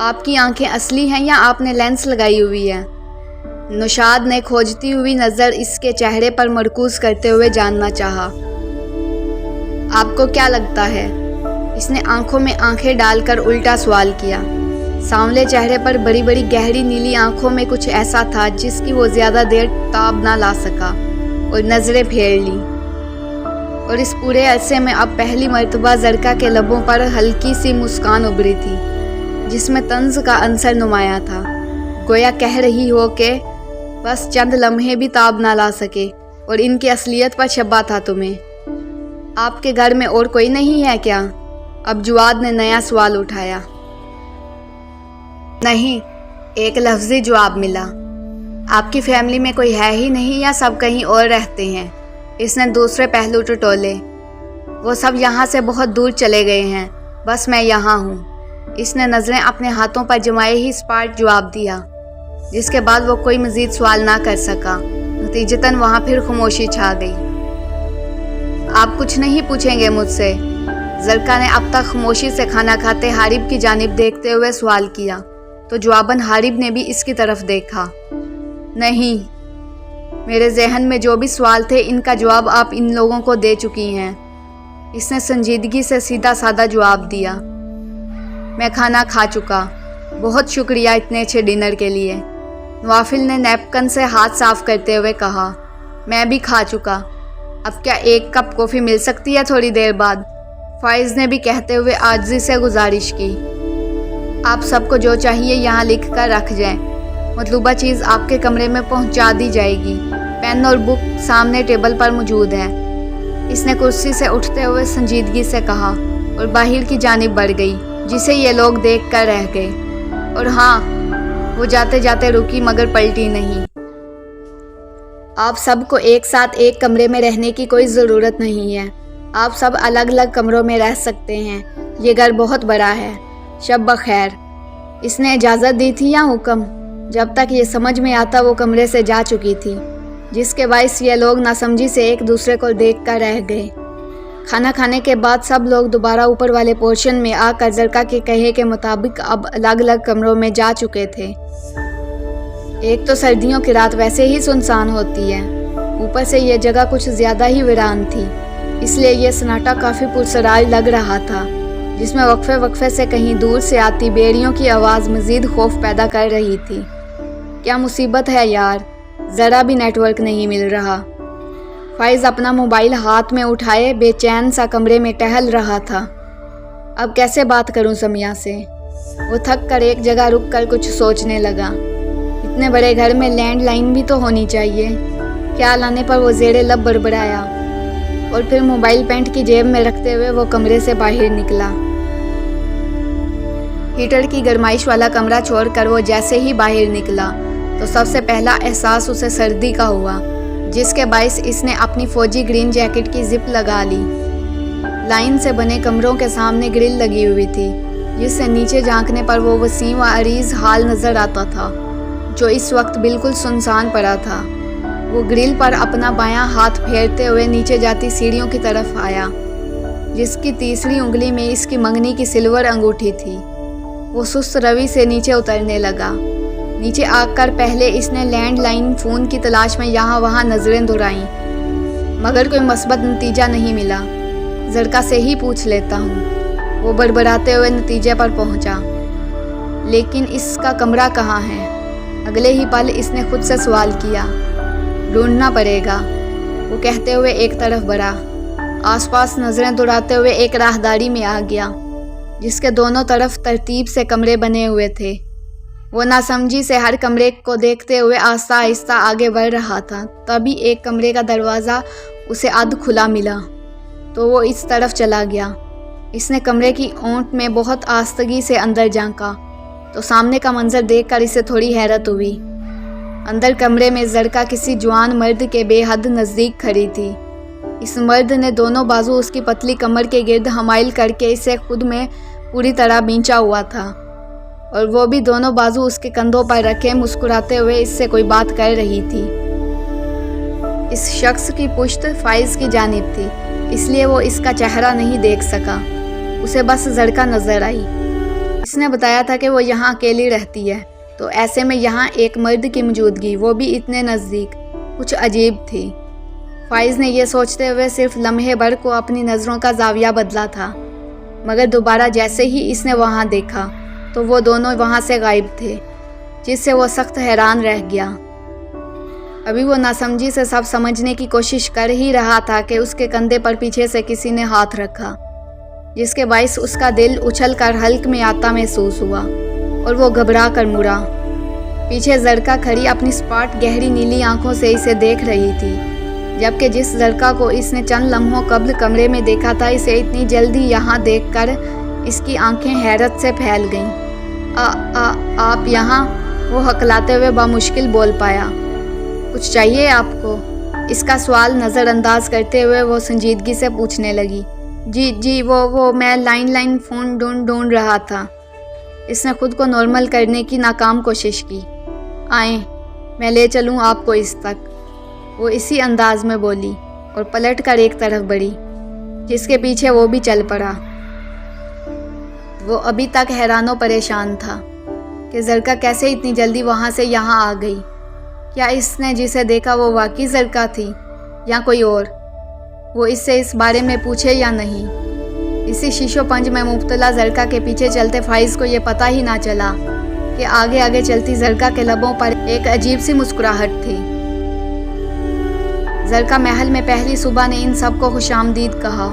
آپ کی آنکھیں اصلی ہیں یا آپ نے لینس لگائی ہوئی ہے؟ نوشاد نے کھوجتی ہوئی نظر اس کے چہرے پر مرکوز کرتے ہوئے جاننا چاہا۔ آپ کو کیا لگتا ہے؟ اس نے آنکھوں میں آنکھیں ڈال کر الٹا سوال کیا۔ سانولے چہرے پر بڑی بڑی گہری نیلی آنکھوں میں کچھ ایسا تھا جس کی وہ زیادہ دیر تاب نہ لا سکا اور نظریں پھیر لیں، اور اس پورے عرصے میں اب پہلی مرتبہ زرکا کے لبوں پر ہلکی سی مسکان ابھری تھی جس میں طنز کا عنصر نمایاں تھا، گویا کہہ رہی ہو کہ بس چند لمحے بھی تاب نہ لا سکے اور ان کی اصلیت پر شبہ تھا تمہیں۔ آپ کے گھر میں اور کوئی نہیں ہے کیا؟ اب جواد نے نیا سوال اٹھایا۔ نہیں، ایک لفظی جواب ملا۔ آپ کی فیملی میں کوئی ہے ہی نہیں یا سب کہیں اور رہتے ہیں؟ اس نے دوسرے پہلو ٹٹولے۔ وہ سب یہاں سے بہت دور چلے گئے ہیں، بس میں یہاں ہوں۔ اس نے نظریں اپنے ہاتھوں پر جمائے ہی اسپاٹ جواب دیا، جس کے بعد وہ کوئی مزید سوال نہ کر سکا۔ نتیجتاً وہاں پھر خاموشی چھا گئی۔ آپ کچھ نہیں پوچھیں گے مجھ سے؟ زرکا نے اب تک خاموشی سے کھانا کھاتے حارب کی جانب دیکھتے ہوئے سوال کیا، تو جواباً حارب نے بھی اس کی طرف دیکھا۔ نہیں، میرے ذہن میں جو بھی سوال تھے ان کا جواب آپ ان لوگوں کو دے چکی ہیں۔ اس نے سنجیدگی سے سیدھا سادہ جواب دیا۔ میں کھانا کھا چکا، بہت شکریہ اتنے اچھے ڈنر کے لیے۔ نوافل نے نیپکن سے ہاتھ صاف کرتے ہوئے کہا۔ میں بھی کھا چکا، اب کیا ایک کپ کافی مل سکتی ہے تھوڑی دیر بعد؟ فائز نے بھی کہتے ہوئے عاجزی سے گزارش کی۔ آپ سب کو جو چاہیے یہاں لکھ کر رکھ جائیں، مطلوبہ چیز آپ کے کمرے میں پہنچا دی جائے گی۔ پین اور بک سامنے ٹیبل پر موجود ہے۔ اس نے کرسی سے اٹھتے ہوئے سنجیدگی سے کہا اور باہر کی جانب بڑھ گئی، جسے یہ لوگ دیکھ کر رہ گئے۔ اور ہاں، وہ جاتے جاتے رکی مگر پلٹی نہیں۔ آپ سب کو ایک ساتھ ایک کمرے میں رہنے کی کوئی ضرورت نہیں ہے۔ آپ سب الگ الگ کمروں میں رہ سکتے ہیں، یہ گھر بہت بڑا ہے۔ شب بخیر۔ اس نے اجازت دی تھی یا حکم؟ جب تک یہ سمجھ میں آتا وہ کمرے سے جا چکی تھی، جس کے باعث یہ لوگ ناسمجھی سے ایک دوسرے کو دیکھ کر رہ گئے۔ کھانا کھانے کے بعد سب لوگ دوبارہ اوپر والے پورشن میں آ کر زرکا کے کہے کے مطابق اب الگ الگ کمروں میں جا چکے تھے۔ ایک تو سردیوں کی رات ویسے ہی سنسان ہوتی ہے، اوپر سے یہ جگہ کچھ زیادہ ہی ویران تھی، اس لیے یہ سناٹا کافی پرسرار لگ رہا تھا، جس میں وقفے وقفے سے کہیں دور سے آتی بیڑیوں کی آواز مزید خوف پیدا کر رہی تھی۔ کیا مصیبت ہے یار، ذرا بھی نیٹ ورک نہیں مل رہا۔ فائز اپنا موبائل ہاتھ میں اٹھائے بے چین سا کمرے میں ٹہل رہا تھا۔ اب کیسے بات کروں سمیہ سے؟ وہ تھک کر ایک جگہ رک کر کچھ سوچنے لگا۔ اتنے بڑے گھر میں لینڈ لائن بھی تو ہونی چاہیے۔ خیال آنے پر وہ زیر لب بڑبڑایا اور پھر موبائل پینٹ کی جیب میں رکھتے ہوئے وہ کمرے سے باہر نکلا۔ ہیٹر کی گرمائش والا کمرہ چھوڑ کر وہ جیسے ہی باہر نکلا تو سب سے پہلا احساس اسے سردی کا ہوا، جس کے باعث اس نے اپنی فوجی گرین جیکٹ کی زپ لگا لی۔ لائن سے بنے کمروں کے سامنے گرل لگی ہوئی تھی، جس سے نیچے جھانکنے پر وہ وسیع و عریض ہال نظر آتا تھا، جو اس وقت بالکل سنسان پڑا تھا۔ وہ گرل پر اپنا بایاں ہاتھ پھیرتے ہوئے نیچے جاتی سیڑھیوں کی طرف آیا، جس کی تیسری انگلی میں اس کی منگنی کی سلور انگوٹھی تھی۔ وہ سست روی سے نیچے اترنے لگا۔ نیچے آ کر پہلے اس نے لینڈ لائن فون کی تلاش میں یہاں وہاں نظریں دورائیں، مگر کوئی مثبت نتیجہ نہیں ملا۔ زرکا سے ہی پوچھ لیتا ہوں، وہ بڑبڑاتے ہوئے نتیجے پر پہنچا۔ لیکن اس کا کمرہ کہاں ہے؟ اگلے ہی پل اس نے خود سے سوال کیا۔ ڈھونڈنا پڑے گا، وہ کہتے ہوئے ایک طرف بڑھا۔ آس پاس نظریں دوڑاتے ہوئے ایک راہداری میں آ گیا، جس کے دونوں طرف ترتیب سے کمرے بنے ہوئے تھے۔ وہ ناسمجھی سے ہر کمرے کو دیکھتے ہوئے آہستہ آہستہ آگے بڑھ رہا تھا۔ تبھی ایک کمرے کا دروازہ اسے ادھ کھلا ملا تو وہ اس طرف چلا گیا۔ اس نے کمرے کی اونٹ میں بہت آستگی سے اندر جھانکا تو سامنے کا منظر دیکھ کر اسے تھوڑی حیرت ہوئی۔ اندر کمرے میں زرکا کسی جوان مرد کے بے حد نزدیک کھڑی تھی۔ اس مرد نے دونوں بازو اس کی پتلی کمر کے گرد حمائل کر کے اسے خود میں پوری طرح بینچا ہوا تھا، اور وہ بھی دونوں بازو اس کے کندھوں پر رکھے مسکراتے ہوئے اس سے کوئی بات کر رہی تھی۔ اس شخص کی پشت فائز کی جانب تھی، اس لیے وہ اس کا چہرہ نہیں دیکھ سکا، اسے بس زرکا نظر آئی۔ اس اس نے بتایا تھا کہ وہ یہاں اکیلی رہتی ہے، تو ایسے میں یہاں ایک مرد کی موجودگی، وہ بھی اتنے نزدیک، کچھ عجیب تھی۔ فائز نے یہ سوچتے ہوئے صرف لمحے بھر کو اپنی نظروں کا زاویہ بدلا تھا، مگر دوبارہ جیسے ہی اس نے وہاں دیکھا تو وہ دونوں وہاں سے غائب تھے، جس سے وہ سخت حیران رہ گیا۔ ابھی وہ ناسمجھی سے سب سمجھنے کی کوشش کر ہی رہا تھا کہ اس کے کندھے پر پیچھے سے کسی نے ہاتھ رکھا، جس کے باعث اس کا دل اچھل کر حلق میں آتا محسوس ہوا اور وہ گھبرا کر مڑا۔ پیچھے زرکا کھڑی اپنی سپاٹ گہری نیلی آنکھوں سے اسے دیکھ رہی تھی، جبکہ جس زرکا کو اس نے چند لمحوں قبل کمرے میں دیکھا تھا، اسے اتنی جلدی یہاں دیکھ کر اس کی آنکھیں حیرت سے پھیل گئیں۔ آپ یہاں؟ وہ ہکلاتے ہوئے بامشکل بول پایا۔ کچھ چاہیے آپ کو؟ اس کا سوال نظر انداز کرتے ہوئے وہ سنجیدگی سے پوچھنے لگی۔ جی وہ میں لائن فون ڈھونڈ رہا تھا۔ اس نے خود کو نارمل کرنے کی ناکام کوشش کی۔ آئیں، میں لے چلوں آپ کو اس تک، وہ اسی انداز میں بولی اور پلٹ کر ایک طرف بڑھی، جس کے پیچھے وہ بھی چل پڑا۔ وہ ابھی تک حیران و پریشان تھا کہ زرکا کیسے اتنی جلدی وہاں سے یہاں آ گئی۔ کیا اس نے جسے دیکھا وہ واقعی زرکا تھی یا کوئی اور؟ وہ اس سے اس بارے میں پوچھے یا نہیں؟ اسی شیش و پنج میں مبتلا زرکا کے پیچھے چلتے فائز کو یہ پتہ ہی نہ چلا کہ آگے چلتی زرکا کے لبوں پر ایک عجیب سی مسکراہٹ تھی۔ زرکا محل میں پہلی صبح نے ان سب کو خوش آمدید کہا،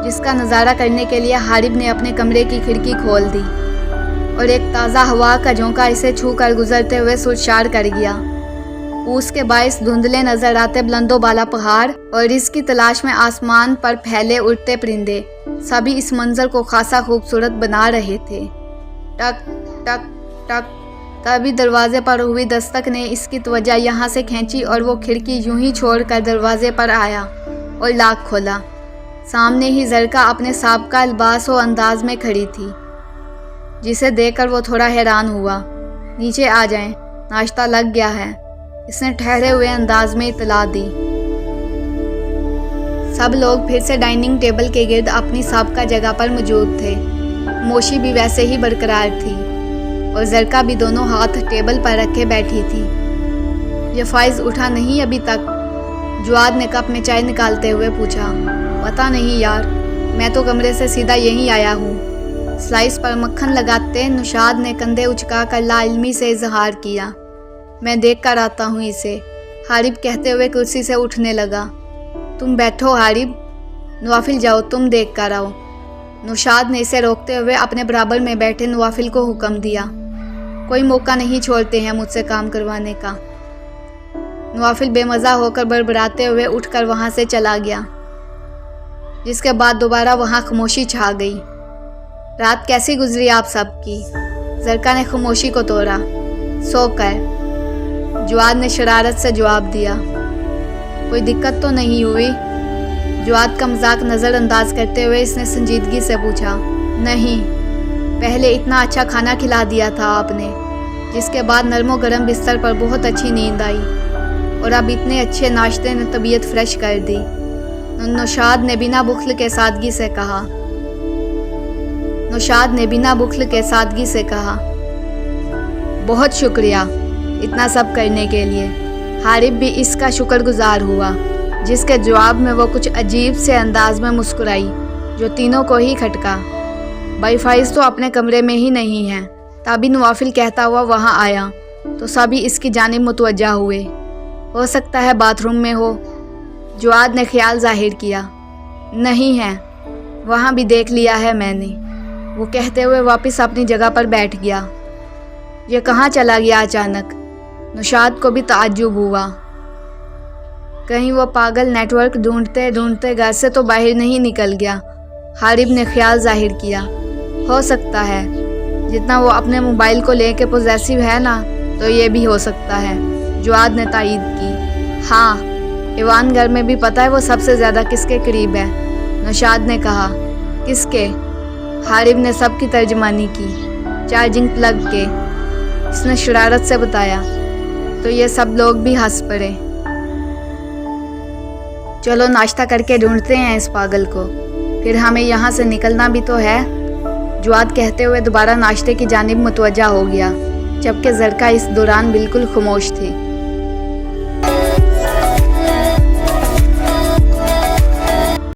جس کا نظارہ کرنے کے لیے حارب نے اپنے کمرے کی کھڑکی کھول دی اور ایک تازہ ہوا کا جھونکا اسے چھو کر گزرتے ہوئے سرشار کر گیا۔ اس کے باعث دھندلے نظر آتے بلند و بالا پہاڑ اور رزق کی تلاش میں آسمان پر پھیلے اڑتے پرندے سبھی اس منظر کو خاصا خوبصورت بنا رہے تھے۔ ٹک ٹک ٹک، تبھی دروازے پر ہوئی دستک نے اس کی توجہ یہاں سے کھینچی اور وہ کھڑکی یوں ہی چھوڑ کر دروازے پر آیا اور لاک کھولا۔ سامنے ہی زرکا اپنے سابقہ لباس و انداز میں کھڑی تھی، جسے دیکھ کر وہ تھوڑا حیران ہوا۔ نیچے آ جائیں، ناشتہ لگ گیا ہے، اس نے ٹھہرے ہوئے انداز میں اطلاع دی۔ سب لوگ پھر سے ڈائننگ ٹیبل کے گرد اپنی سابقہ جگہ پر موجود تھے۔ خاموشی بھی ویسے ہی برقرار تھی اور زرکا بھی دونوں ہاتھ ٹیبل پر رکھے بیٹھی تھی۔ یہ فائز اٹھا نہیں ابھی تک؟ جواد نے کپ میں چائے نکالتے ہوئے پوچھا۔ پتہ نہیں یار، میں تو کمرے سے سیدھا یہیں آیا ہوں۔ سلائس پر مکھن لگاتے نوشاد نے کندھے اچکا کر لا علمی سے اظہار کیا۔ میں دیکھ کر آتا ہوں اسے، حارب کہتے ہوئے کرسی سے اٹھنے لگا۔ تم بیٹھو حارب، نوافل جاؤ تم دیکھ کر آؤ۔ نوشاد نے اسے روکتے ہوئے اپنے برابر میں بیٹھے نوافل کو حکم دیا۔ کوئی موقع نہیں چھوڑتے ہیں مجھ سے کام کروانے کا۔ نوافل بے مزہ ہو کر بڑبڑاتے ہوئے اٹھ کر وہاں سے چلا گیا، جس کے بعد دوبارہ وہاں خاموشی چھا گئی۔ رات کیسی گزری آپ سب کی؟ زرکا نے خاموشی کو توڑا۔ سو کر، جواد نے شرارت سے جواب دیا۔ کوئی دقت تو نہیں ہوئی؟ جواد کا مذاق نظر انداز کرتے ہوئے اس نے سنجیدگی سے پوچھا۔ نہیں، پہلے اتنا اچھا کھانا کھلا دیا تھا آپ نے، جس کے بعد نرم و گرم بستر پر بہت اچھی نیند آئی، اور اب اتنے اچھے ناشتے نے طبیعت فریش کر دی، نوشاد نے بنا بخل کے سادگی سے کہا۔ بہت شکریہ اتنا سب کرنے کے لیے۔ حارب بھی اس کا شکر گزار ہوا، جس کے جواب میں وہ کچھ عجیب سے انداز میں مسکرائی، جو تینوں کو ہی کھٹکا۔ بھائی فائز تو اپنے کمرے میں ہی نہیں ہے، تبھی نوافل کہتا ہوا وہاں آیا تو سبھی اس کی جانب متوجہ ہوئے۔ ہو سکتا ہے باتھ روم میں ہو، جواد نے خیال ظاہر کیا۔ نہیں ہے، وہاں بھی دیکھ لیا ہے میں نے، وہ کہتے ہوئے واپس اپنی جگہ پر بیٹھ گیا۔ یہ کہاں چلا گیا اچانک؟ نوشاد کو بھی تعجب ہوا۔ کہیں وہ پاگل نیٹ ورک ڈھونڈتے گھر سے تو باہر نہیں نکل گیا، حارب نے خیال ظاہر کیا۔ ہو سکتا ہے، جتنا وہ اپنے موبائل کو لے کے پوزیسو ہے نا، تو یہ بھی ہو سکتا ہے، جواد نے تائید کی۔ ہاں، ایوان گھر میں بھی پتہ ہے وہ سب سے زیادہ کس کے قریب ہے، نوشاد نے کہا۔ کس کے؟ حارب نے سب کی ترجمانی کی۔ چارجنگ پلگ کے، اس نے شرارت سے بتایا۔ تو یہ سب لوگ بھی ہنس پڑے۔ چلو ناشتہ کر کے ڈھونڈتے ہیں اس پاگل کو، پھر ہمیں یہاں سے نکلنا بھی تو ہے۔ جواد کہتے ہوئے دوبارہ ناشتے کی جانب متوجہ ہو گیا، جبکہ زرکا اس دوران بالکل خاموش تھی۔